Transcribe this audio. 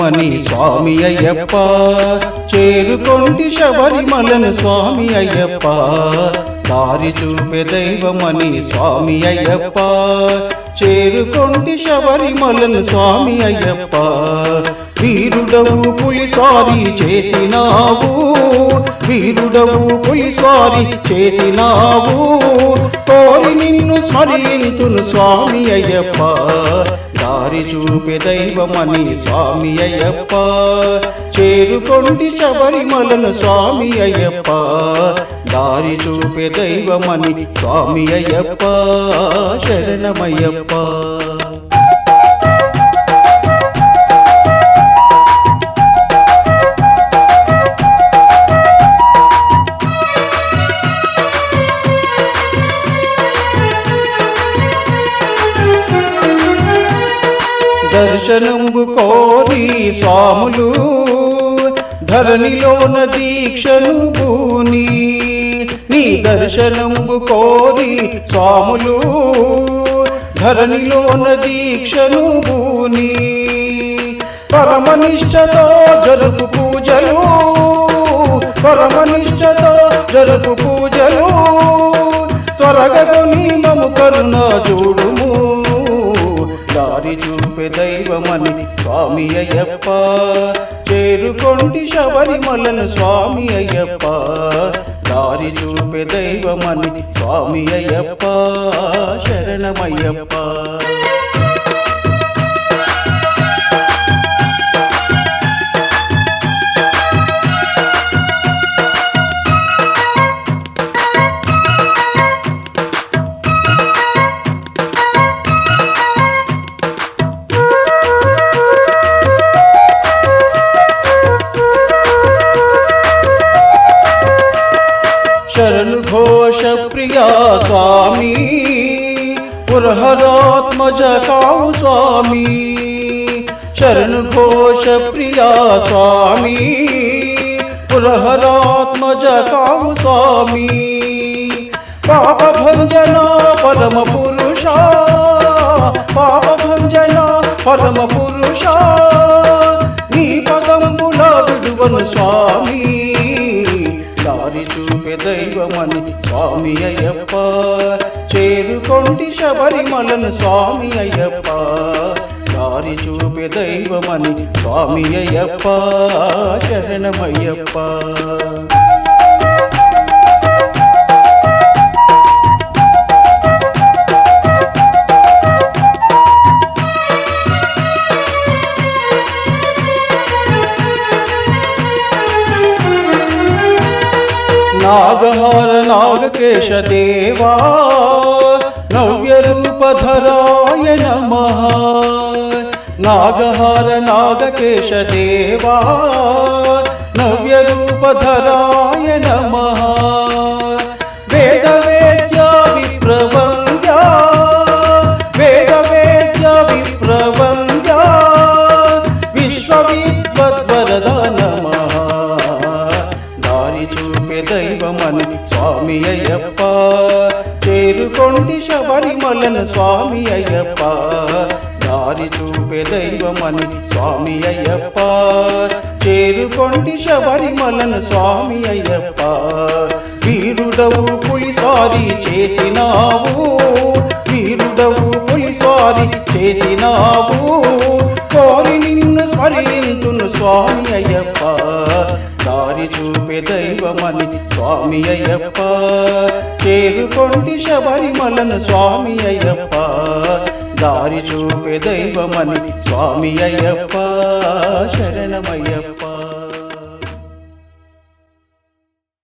దైవమని స్వామి అయ్యప్ప, చేరుకొంటి శబరిమలను స్వామి అయ్యప్ప, దారి చూపే దైవమని స్వామి అయ్యప్ప, చేరుకొంటి శబరిమలను స్వామి అయ్యప్ప. వీరుడవు పులిసారి చేసినావు, వీరుడవు పులిసారి చేసినావు, కోరి నిన్ను స్మరింతును స్వామి అయ్యప్ప, దారి చూపే దైవమని స్వామి అయ్యప్ప, చేరుకొంటి శబరిమలను స్వామి అయ్యప్ప, దారి చూపే దైవమని స్వామి అయ్యప్ప, శరణమయ్యప్ప. దర్శనంబు కోరి స్వాములు ధరణిలోన దీక్షను భూని, నీ దర్శనంబు కోరి స్వాములు ధరణిలోన దీక్షను భూని, పరమనిష్టతో జరుపు పూజలు, పరమనిష్టతో జరుపు పూజలు, త్వరగా కొని మము కరుణ చూడుము, దారి చూపే దైవమని స్వామి అయ్యప్ప, చేరుకొంటి శబరిమలను స్వామి అయ్యప్ప, దారి చూపే దైవమని స్వామి అయ్యప్ప, శరణమయ్యప్ప. శరణు ఘోష ప్రియా స్వామి, పురహరాత్మజ కావు స్వామి, శరణు ఘోష ప్రియా స్వామి, పురహరాత్మజ కావు స్వామి, పాప భంజన పరమ పురుష, పాప భంజన పరమ పురుష, నీ పదంబుల విడువను స్వామి, దారి చూపే దైవమని స్వామి అయ్యప్ప, చేరుకొంటి శబరిమలను స్వామి అయ్యప్ప, దారి చూపే దైవమని స్వామి అయ్యప్ప, శరణమయ్యప్ప. నాగహార నాగకేశ దేవా, నవ్య రూపధరాయ నమః, నాగహార నాగకేశ దేవా, నవ్య రూపధరాయ నమః, వేద వేద్య విప్రవంద్య, వేద వేద్య విప్రవంద్య, విశ్వవిద్వద్వరద నమః, దారి చూపే దైవమని స్వామి అయ్యప్ప, చేరుకొంటి శబరిమలను స్వామి అయ్యప్ప, దారి చూపే దైవమని స్వామి అయ్యప్ప, చేరుకొంటి శబరిమలను స్వామి అయ్యప్ప. వీరుడవు పులిసారి చేసినావు, వీరుడవు పులిసారి చేసినావు, కోరి నిన్ను స్మరింతును స్వామి అయ్యప్ప, దారి చూపే దైవమని స్వామి అయ్యప్ప, చేరుకొంటి శబరిమలను స్వామి అయ్యప్ప, దారి చూపే దైవమని స్వామి అయ్యప్ప, శరణమయ్యప్ప.